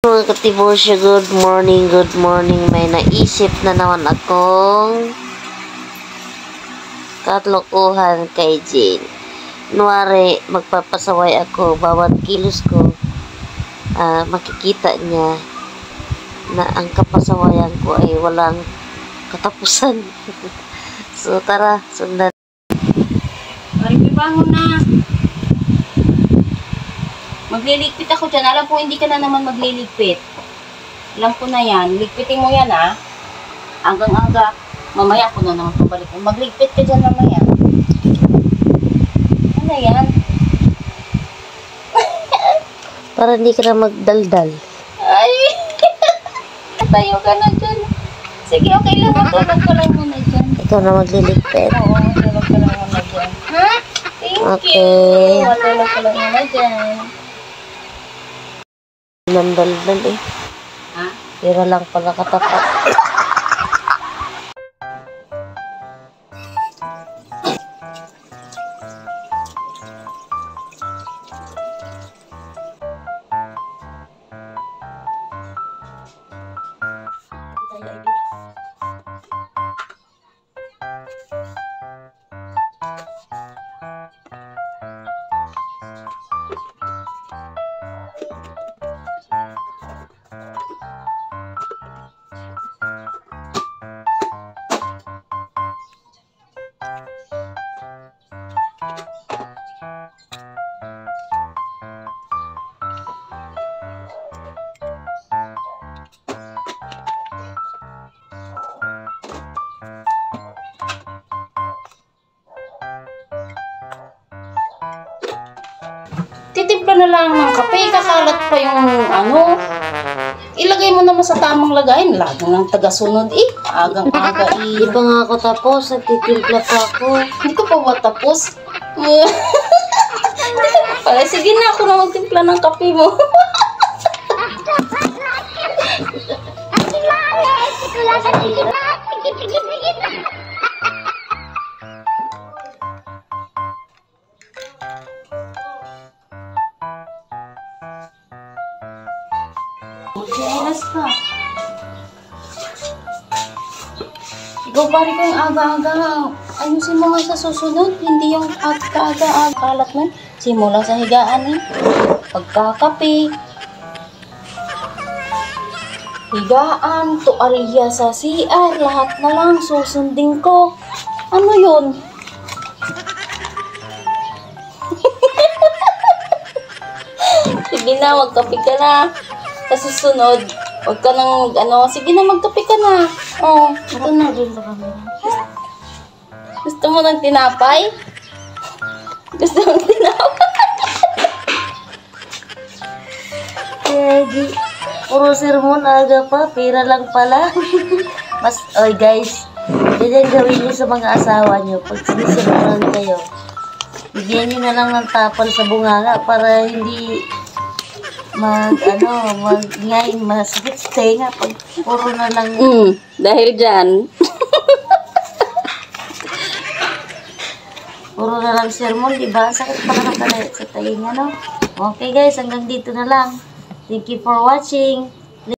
Mga katibosyo, good morning, good morning. May naisip na naman akong katlokohan kay Jane. Kunwari, magpapasaway ako, bawat kilos ko, makikita niya na ang kapasawayan ko ay walang katapusan. So, tara, sundan. Bangon na. Magliligpit ako dyan. Alam ko hindi ka na naman magliligpit. Alam ko na yan. Ligpitin mo yan hanggang mamaya ako na naman pabalik. Magligpit ka dyan mamaya. Ano yan? Para hindi ka na magdaldal. Ay! Tayo ka na dyan. Sige, okay lang. Matulog ka lang muna dyan. Ikaw na magliligpit. Oo, matulog ka lang muna dyan. Ha? Thank Okay. you. Matulog ka lang muna dyan. Nandaldal eh. Ha? Pero lang pala katapat. Titimpla na lang ng kape, kakalat pa yung ilagay mo naman sa tamang lagayin. Lagi ng tagasunod agang-aga Di pa nga ako tapos, nagtitimpla pa ako. Hindi ko pa ba tapos? Pala, sige na ako na magtimpla ng kape mo. Magsilas ka. Ikaw pare ko yung aga-aga. Ayusin mo nga sa susunod. Hindi yung aga-aga. Kalat mo. Simula sa higaan pagkakape. Higaan. Tuwalya sa CR. Lahat na lang susundin ko. Ano yun? Sige na, magkape ka na. Sa susunod, huwag ka nang sige na, magkape ka na. Oh, ito na. Gusto mo ng tinapay? Gusto mo ng tinapay? Puro sermon, aga pa, pera lang pala. Oy guys, ganyan gawin niyo sa mga asawa niyo. Pag sinisermonan kayo, bigyan niyo na lang ng tapal sa bunganga para hindi ngayon masakit sa tenga pag puro na lang. Dahil dyan. Puro na lang sermon, diba? Sakit pa naman sa tenga, no? Okay guys, hanggang dito na lang. Thank you for watching.